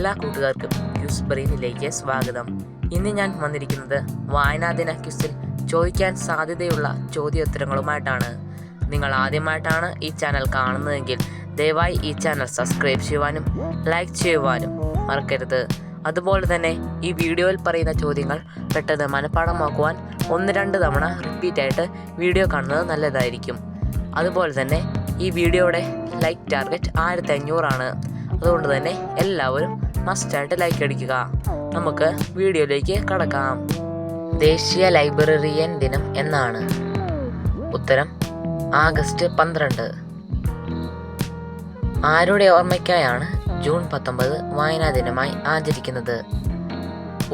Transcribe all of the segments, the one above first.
എല്ലാ കൂട്ടുകാർക്കും ക്യൂസ് ബ്രെയിനിലേക്ക് സ്വാഗതം. ഇന്ന് ഞാൻ വന്നിരിക്കുന്നത് വായനാദിന ക്യൂസിൽ ചോദിക്കാൻ സാധ്യതയുള്ള ചോദ്യോത്തരങ്ങളുമായിട്ടാണ്. നിങ്ങൾ ആദ്യമായിട്ടാണ് ഈ ചാനൽ കാണുന്നതെങ്കിൽ ദയവായി ഈ ചാനൽ സബ്സ്ക്രൈബ് ചെയ്യുവാനും ലൈക്ക് ചെയ്യുവാനും മറക്കരുത്. അതുപോലെ തന്നെ ഈ വീഡിയോയിൽ പറയുന്ന ചോദ്യങ്ങൾ പെട്ടെന്ന് മനഃപ്പാഠമാക്കുവാൻ 1-2 തവണ റിപ്പീറ്റായിട്ട് വീഡിയോ കാണുന്നത് നല്ലതായിരിക്കും. അതുപോലെ തന്നെ ഈ വീഡിയോയുടെ ലൈക്ക് ടാർഗറ്റ് 1500 ആണ്. അതുകൊണ്ട് തന്നെ എല്ലാവരും മസ്റ്റായിട്ട് ലൈക്ക് അടിക്കുക. നമുക്ക് വീഡിയോയിലേക്ക് കടക്കാം. ദേശീയ ലൈബ്രറിയൻ ദിനം എന്നാണ്? ഉത്തരം ആഗസ്റ്റ് 12. ആരുടെ ഓർമ്മയ്ക്കായാണ് ജൂൺ 19 വായനാ ദിനമായി ആചരിക്കുന്നത്?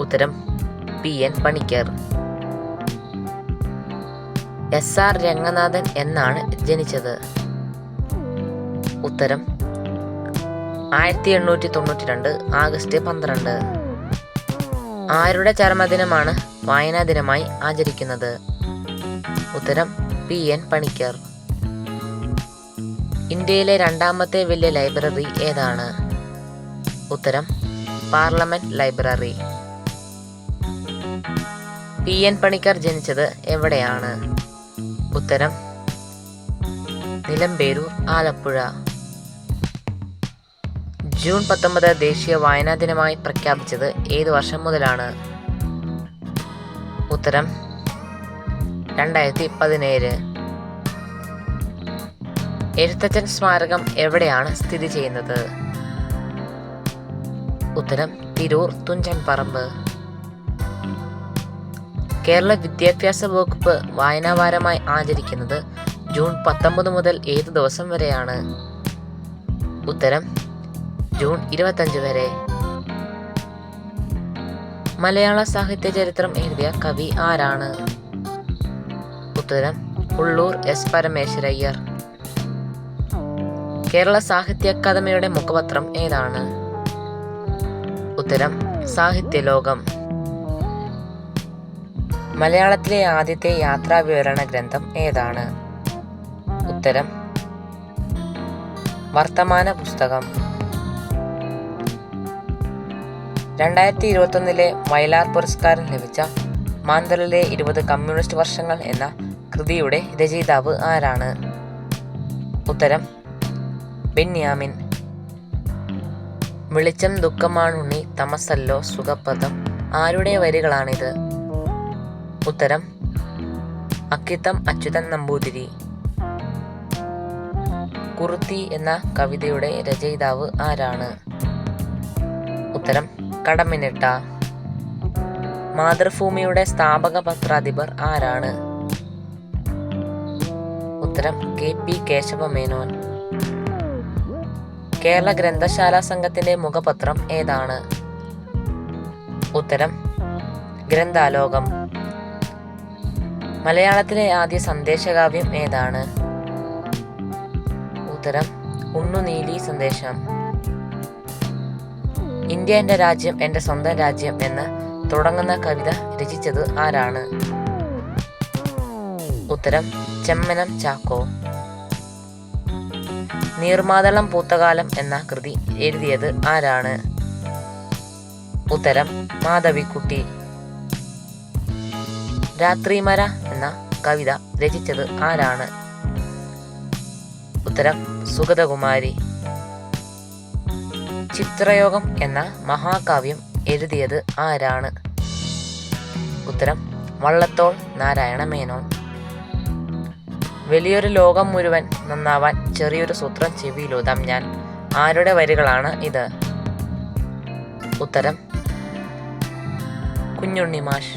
ഉത്തരം PN പണിക്കർ. SR രംഗനാഥൻ എന്നാണ് ജനിച്ചത്? ഉത്തരം 1892 ആഗസ്റ്റ് 12. ആരുടെ ചരമദിനമാണ് വായനാ ദിനമായി ആചരിക്കുന്നത്? ഉത്തരം PN പണിക്കർ. ഇന്ത്യയിലെ രണ്ടാമത്തെ വലിയ ലൈബ്രറി ഏതാണ്? ഉത്തരം പാർലമെന്റ് ലൈബ്രറി. PN പണിക്കർ ജനിച്ചത് എവിടെയാണ്? ഉത്തരം നിലമ്പേരൂർ, ആലപ്പുഴ. ജൂൺ 19 ദേശീയ വായനാ ദിനമായി പ്രഖ്യാപിച്ചത് ഏത് വർഷം മുതലാണ്? ഉത്തരം 2017. എഴുത്തച്ഛൻ സ്മാരകം എവിടെയാണ് സ്ഥിതി ചെയ്യുന്നത്? ഉത്തരം തിരൂർ, തുഞ്ചൻ പറമ്പ്. കേരള വിദ്യാഭ്യാസ വകുപ്പ് വായനാ വാരമായി ആചരിക്കുന്നത് ജൂൺ 19 മുതൽ ഏത് ദിവസം വരെയാണ്? ഉത്തരം ജൂൺ 25 വരെ. മലയാള സാഹിത്യ ചരിത്രം എഴുതിയ കവി ആരാണ്? ഉത്തരം ഉള്ളൂർ S. പരമേശ്വരയ്യർ. കേരള സാഹിത്യ അക്കാദമിയുടെ മുഖപത്രം ഏതാണ്? ഉത്തരം സാഹിത്യലോകം. മലയാളത്തിലെ ആദ്യത്തെ യാത്രാ വിവരണ ഗ്രന്ഥം ഏതാണ്? ഉത്തരം വർത്തമാന പുസ്തകം. 2021 വയലാർ പുരസ്കാരം ലഭിച്ച മാന്തളിലെ 20 കമ്മ്യൂണിസ്റ്റ് വർഷങ്ങൾ എന്ന കൃതിയുടെ രചയിതാവ് ആരാണ്? ഉത്തരം ബെന്യാമിൻ. വെളിച്ചം ദുഃഖമാണുണ്ണി തമസല്ലോ സുഖപ്രദം ആരുടെ വരികളാണിത്? ഉത്തരം അക്കിത്തം അച്യുതൻ നമ്പൂതിരി. കുറുത്തി എന്ന കവിതയുടെ രചയിതാവ് ആരാണ്? ഉത്തരം കടമ്മിനിട്ട. മാതൃഭൂമിയുടെ സ്ഥാപക പത്രാധിപർ ആരാണ്? ഉത്തരം KP കേശവമേനോൻ. കേരള ഗ്രന്ഥശാല സംഘത്തിന്റെ മുഖപത്രം ഏതാണ്? ഉത്തരം ഗ്രന്ഥാലോകം. മലയാളത്തിലെ ആദ്യ സന്ദേശകാവ്യം ഏതാണ്? ഉത്തരം ഉണ്ണുനീലി സന്ദേശം. ഇന്ത്യ എൻ്റെ രാജ്യം എൻ്റെ സ്വന്തം രാജ്യം എന്ന് തുടങ്ങുന്ന കവിത രചിച്ചത് ആരാണ്? ഉത്തരം ചെമ്മനം ചാക്കോ. നീർമാതളം പൂത്തകാലം എന്ന കൃതി എഴുതിയത് ആരാണ്? ഉത്തരം മാധവിക്കുട്ടി. രാത്രിമര എന്ന കവിത രചിച്ചത് ആരാണ്? ഉത്തരം സുഗതകുമാരി. ചിത്രയോഗം എന്ന മഹാകാവ്യം എഴുതിയത് ആരാണ്? ഉത്തരം വള്ളത്തോൾ നാരായണ മേനോൻ. വലിയൊരു ലോകം മുഴുവൻ നന്നാവാൻ ചെറിയൊരു സൂത്രം ചെവിയിലൂതാം ഞാൻ ആരുടെ വരികളാണ് ഇത്? ഉത്തരം കുഞ്ഞുണ്ണി മാഷ്.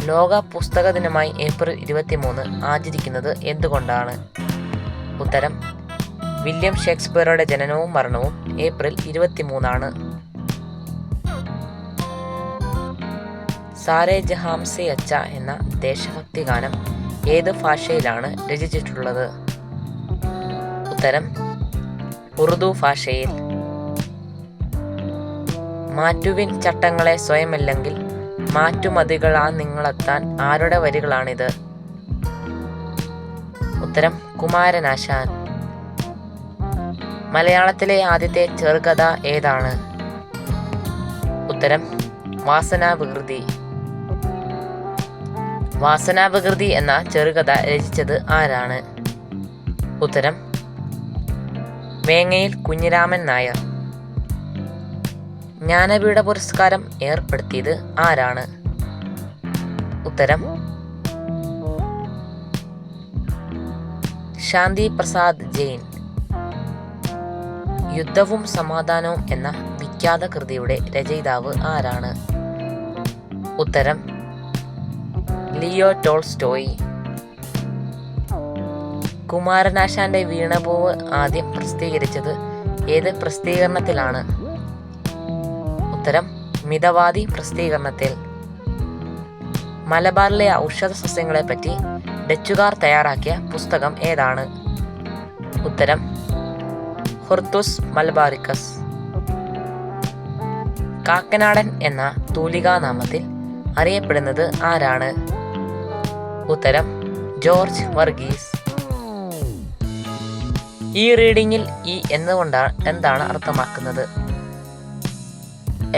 ലോക പുസ്തക ദിനമായി ഏപ്രിൽ 23 ആചരിക്കുന്നത് എന്തുകൊണ്ടാണ്? ഉത്തരം വില്യം ഷേക്സ്പിയറുടെ ജനനവും മരണവും ഏപ്രിൽ 23 സാരേ ജഹാം സേ അച്ച എന്ന ദേശഭക്തി ഗാനം ഏത് ഭാഷയിലാണ് രചിച്ചിട്ടുള്ളത്? ഉത്തരം ഉറുദു ഭാഷയിൽ. മാറ്റുവിൻ ചട്ടങ്ങളെ സ്വയമല്ലെങ്കിൽ മാറ്റുമതികളാ നിങ്ങളെത്താൻ ആരുടെ വരികളാണിത്? ഉത്തരം കുമാരനാശാൻ. മലയാളത്തിലെ ആദ്യത്തെ ചെറുകഥ ഏതാണ്? ഉത്തരം വാസനാവികൃതി. വാസനാവികൃതി എന്ന ചെറുകഥ രചിച്ചത് ആരാണ്? ഉത്തരം വേങ്ങയിൽ കുഞ്ഞിരാമൻ നായർ. ജ്ഞാനപീഠ പുരസ്കാരം ഏർപ്പെടുത്തിയത് ആരാണ്? ഉത്തരം ശാന്തി പ്രസാദ് ജെയിൻ. യുദ്ധവും സമാധാനവും എന്ന വിഖ്യാത കൃതിയുടെ രചയിതാവ് ആരാണ്? ഉത്തരം ലിയോ ടോൾസ്റ്റോയ്. കുമാരനാശാന്റെ വീണപൂവ് ആദ്യം പ്രസിദ്ധീകരിച്ചത് ഏത് പ്രസിദ്ധീകരണത്തിലാണ്? ഉത്തരം മിതവാദി പ്രസിദ്ധീകരണത്തിൽ. മലബാറിലെ ഔഷധ സസ്യങ്ങളെപ്പറ്റി ഡച്ചുകാർ തയ്യാറാക്കിയ പുസ്തകം ഏതാണ്? ഉത്തരം ഹുർത്തുസ് മലബാറിക്കസ്. കാക്കനാടൻ എന്ന തൂലികാനാമത്തിൽ അറിയപ്പെടുന്നത് ആരാണ്? ഉത്തരം ജോർജ് വർഗീസ്. ഈ റീഡിങ്ങിൽ ഈ എന്നുകൊണ്ടാണ് എന്താണ് അർത്ഥമാക്കുന്നത്?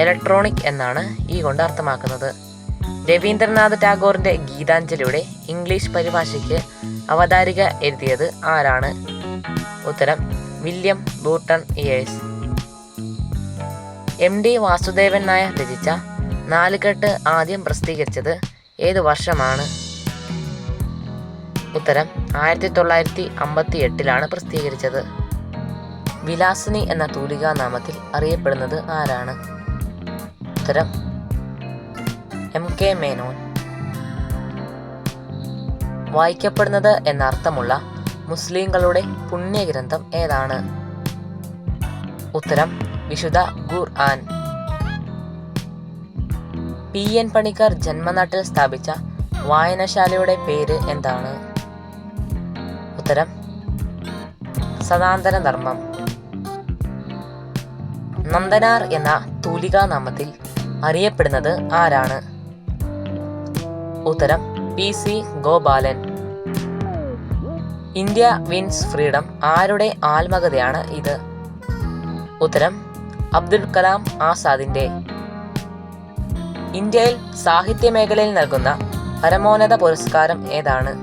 ഇലക്ട്രോണിക് എന്നാണ് ഈ കൊണ്ട് അർത്ഥമാക്കുന്നത്. രവീന്ദ്രനാഥ് ടാഗോറിന്റെ ഗീതാഞ്ജലിയുടെ ഇംഗ്ലീഷ് പരിഭാഷയ്ക്ക് അവതാരിക എഴുതിയത് ആരാണ്? ഉത്തരം വില്യം ബൂട്ടൺ ഇയേഴ്സ്. MD വാസുദേവൻ നായർ രചിച്ച നാലുകെട്ട് ആദ്യം പ്രസിദ്ധീകരിച്ചത് ഏതു വർഷമാണ്? ഉത്തരം 1958 പ്രസിദ്ധീകരിച്ചത്. വിലാസിനി എന്ന തൂലികാനാമത്തിൽ അറിയപ്പെടുന്നത് ആരാണ്? ഉത്തരം MK മേനോൻ. വായിക്കപ്പെടുന്നത് എന്നർത്ഥമുള്ള മുസ്ലിങ്ങളുടെ പുണ്യഗ്രന്ഥം ഏതാണ്? ഉത്തരം വിശുദ്ധ ഖുർആൻ. PN പണിക്കർ ജന്മനാട്ടിൽ സ്ഥാപിച്ച വായനശാലയുടെ പേര് എന്താണ്? ഉത്തരം സനാതന ധർമ്മം. നന്ദനാർ എന്ന തൂലികാനാമത്തിൽ അറിയപ്പെടുന്നത് ആരാണ്? ഉത്തരം PC Gopalan. India wins freedom ആരുടെ ആത്മകഥയാണ് ഇത്? ഉത്തരം അബ്ദുൽ കലാം ആസാദിന്റെ. ഇന്ത്യയിൽ സാഹിത്യ മേഖലയിൽ നൽകുന്ന പരമോന്നത പുരസ്കാരം ഏതാണ്?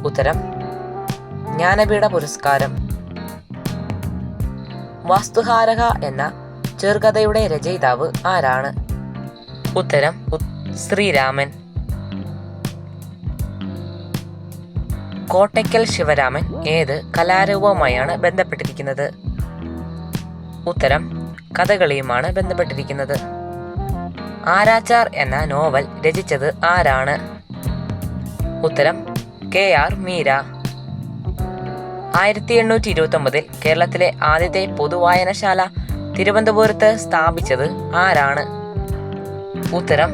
ഉത്തരം ജ്ഞാനപീഠ പുരസ്കാരം. വാസ്തുഹാരക എന്ന ചെറുകഥയുടെ രചയിതാവ് ആരാണ്? ഉത്തരം ശ്രീരാമൻ. കോട്ടയ്ക്കൽ ശിവരാമൻ ഏത് കലാരൂപവുമായാണ് ബന്ധപ്പെട്ടിരിക്കുന്നത്? ഉത്തരം കഥകളിയുമാണ് ബന്ധപ്പെട്ടിരിക്കുന്നത്. ആരാച്ചാർ എന്ന നോവൽ രചിച്ചത് ആരാണ്? ഉത്തരം KR മീര. 1829 കേരളത്തിലെ ആദ്യത്തെ പൊതുവായനശാല തിരുവനന്തപുരത്ത് സ്ഥാപിച്ചത് ആരാണ്? ഉത്തരം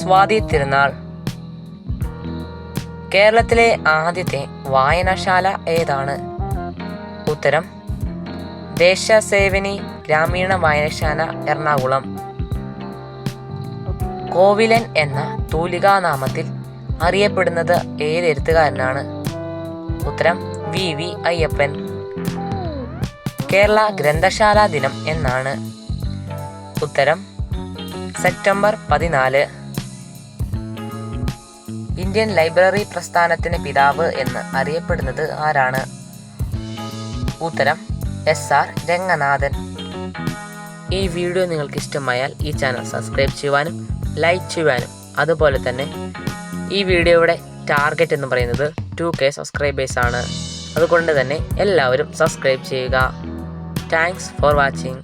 സ്വാതി തിരുനാൾ. കേരളത്തിലെ ആദ്യത്തെ വായനശാല ഏതാണ്? ഉത്തരം ദേശസേവനി ഗ്രാമീണ വായനശാല എറണാകുളം. കോവിലൻ എന്ന തൂലികാനാമത്തിൽ അറിയപ്പെടുന്നത് ഏത് എഴുത്തുകാരനാണ്? ഉത്തരം VV അയ്യപ്പൻ. കേരള ഗ്രന്ഥശാല ദിനം എന്നാണ്? ഉത്തരം സെപ്റ്റംബർ 14. ഇന്ത്യൻ ലൈബ്രറി പ്രസ്ഥാനത്തിന് പിതാവ് എന്ന് അറിയപ്പെടുന്നത് ആരാണ്? ഉത്തരം SR രംഗനാഥൻ. ഈ വീഡിയോ നിങ്ങൾക്ക് ഇഷ്ടമായാൽ ഈ ചാനൽ സബ്സ്ക്രൈബ് ചെയ്യുവാനും ലൈക്ക് ചെയ്യുവാനും, അതുപോലെ തന്നെ ഈ വീഡിയോയുടെ ടാർഗറ്റ് എന്ന് പറയുന്നത് 2K സബ്സ്ക്രൈബേഴ്സ് ആണ്. അതുകൊണ്ട് തന്നെ എല്ലാവരും സബ്സ്ക്രൈബ് ചെയ്യുക. Thanks for watching.